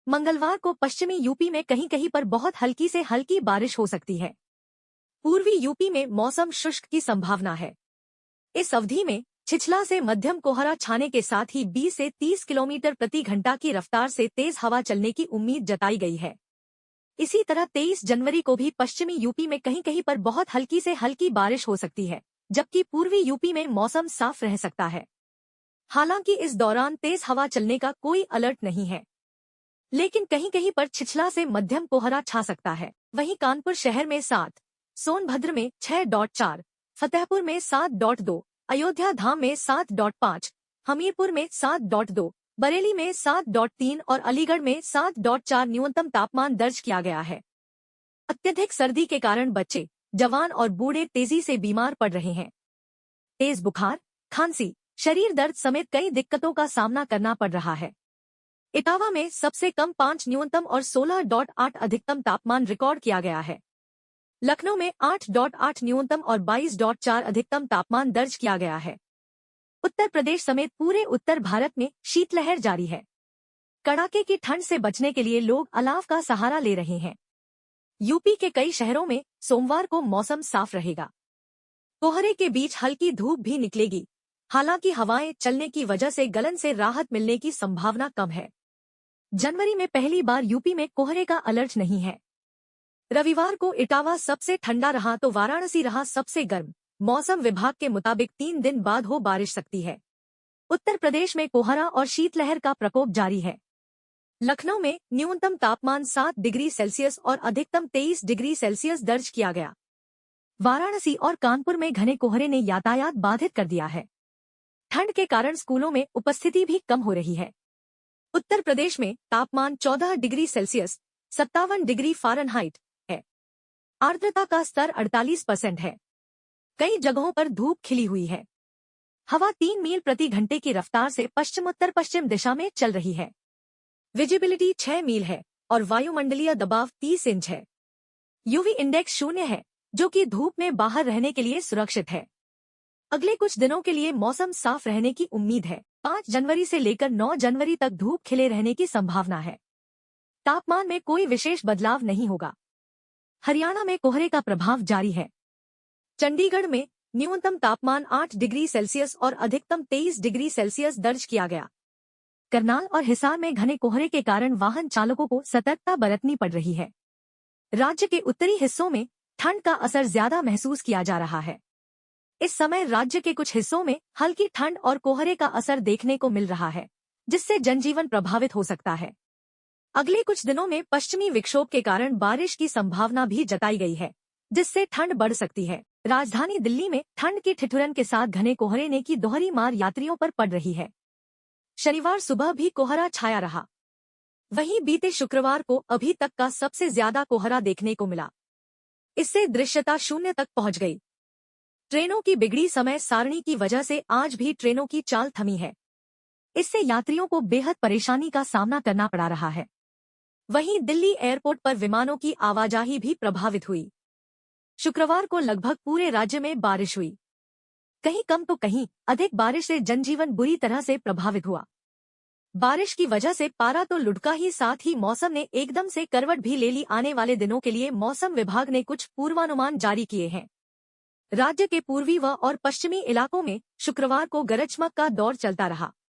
मंगलवार को पश्चिमी यूपी में कहीं कहीं पर बहुत हल्की से हल्की बारिश हो सकती है। पूर्वी यूपी में मौसम शुष्क की संभावना है। इस अवधि में छिछला से मध्यम कोहरा छाने के साथ ही 20 से 30 किलोमीटर प्रति घंटा की रफ्तार से तेज हवा चलने की उम्मीद जताई गई है। इसी तरह 23 जनवरी को भी पश्चिमी यूपी में कहीं कहीं पर बहुत हल्की से हल्की बारिश हो सकती है, जबकि पूर्वी यूपी में मौसम साफ रह सकता है। हालांकि इस दौरान तेज हवा चलने का कोई अलर्ट नहीं है, लेकिन कहीं कहीं पर छिछला से मध्यम कोहरा छा सकता है। वहीं कानपुर शहर में 7, सोनभद्र में 6.4, फतेहपुर में 7.2, अयोध्या धाम में 7.5, हमीरपुर में 7.2, बरेली में 7.3 और अलीगढ़ में 7.4 न्यूनतम तापमान दर्ज किया गया है। अत्यधिक सर्दी के कारण बच्चे, जवान और बूढ़े तेजी से बीमार पड़ रहे हैं। तेज बुखार, खांसी, शरीर दर्द समेत कई दिक्कतों का सामना करना पड़ रहा है। इटावा में सबसे कम 5 न्यूनतम और 16.8 अधिकतम तापमान रिकॉर्ड किया गया है। लखनऊ में 8.8 न्यूनतम और 22.4 अधिकतम तापमान दर्ज किया गया है। उत्तर प्रदेश समेत पूरे उत्तर भारत में शीतलहर जारी है। कड़ाके की ठंड से बचने के लिए लोग अलाव का सहारा ले रहे हैं। यूपी के कई शहरों में सोमवार को मौसम साफ रहेगा। कोहरे के बीच हल्की धूप भी निकलेगी। हालांकि हवाएं चलने की वजह से गलन से राहत मिलने की संभावना कम है। जनवरी में पहली बार यूपी में कोहरे का अलर्ट नहीं है। रविवार को इटावा सबसे ठंडा रहा तो वाराणसी रहा सबसे गर्म। मौसम विभाग के मुताबिक 3 दिन बाद हो बारिश सकती है। उत्तर प्रदेश में कोहरा और शीतलहर का प्रकोप जारी है। लखनऊ में न्यूनतम तापमान 7 डिग्री सेल्सियस और अधिकतम 23 डिग्री सेल्सियस दर्ज किया गया। वाराणसी और कानपुर में घने कोहरे ने यातायात बाधित कर दिया है। ठंड के कारण स्कूलों में उपस्थिति भी कम हो रही है। उत्तर प्रदेश में तापमान 14 डिग्री सेल्सियस 57 डिग्री फ़ारेनहाइट है। आर्द्रता का स्तर 48% है। कई जगहों पर धूप खिली हुई है। हवा 3 मील प्रति घंटे की रफ्तार से पश्चिमोत्तर पश्चिम दिशा में चल रही है। विजिबिलिटी 6 मील है और वायुमंडलीय दबाव 30 इंच है। यूवी इंडेक्स 0 है, जो कि धूप में बाहर रहने के लिए सुरक्षित है। अगले कुछ दिनों के लिए मौसम साफ रहने की उम्मीद है। 5 जनवरी से लेकर 9 जनवरी तक धूप खिले रहने की संभावना है। तापमान में कोई विशेष बदलाव नहीं होगा। हरियाणा में कोहरे का प्रभाव जारी है। चंडीगढ़ में न्यूनतम तापमान 8 डिग्री सेल्सियस और अधिकतम 23 डिग्री सेल्सियस दर्ज किया गया। करनाल और हिसार में घने कोहरे के कारण वाहन चालकों को सतर्कता बरतनी पड़ रही है। राज्य के उत्तरी हिस्सों में ठंड का असर ज्यादा महसूस किया जा रहा है। इस समय राज्य के कुछ हिस्सों में हल्की ठंड और कोहरे का असर देखने को मिल रहा है, जिससे जनजीवन प्रभावित हो सकता है। अगले कुछ दिनों में पश्चिमी विक्षोभ के कारण बारिश की संभावना भी जताई गई है, जिससे ठंड बढ़ सकती है। राजधानी दिल्ली में ठंड की ठिठुरन के साथ घने कोहरे ने की दोहरी मार यात्रियों पर पड़ रही है। शनिवार सुबह भी कोहरा छाया रहा। वहीं बीते शुक्रवार को अभी तक का सबसे ज्यादा कोहरा देखने को मिला। इससे दृश्यता 0 तक पहुंच गई। ट्रेनों की बिगड़ी समय सारणी की वजह से आज भी ट्रेनों की चाल थमी है। इससे यात्रियों को बेहद परेशानी का सामना करना पड़ा रहा है। वहीं दिल्ली एयरपोर्ट पर विमानों की आवाजाही भी प्रभावित हुई। शुक्रवार को लगभग पूरे राज्य में बारिश हुई। कहीं कम तो कहीं अधिक बारिश से जनजीवन बुरी तरह से प्रभावित हुआ। बारिश की वजह से पारा तो लुढ़का ही, साथ ही मौसम ने एकदम से करवट भी ले ली। आने वाले दिनों के लिए मौसम विभाग ने कुछ पूर्वानुमान जारी किए हैं। राज्य के पूर्वी व और पश्चिमी इलाकों में शुक्रवार को गरज चमक का दौर चलता रहा।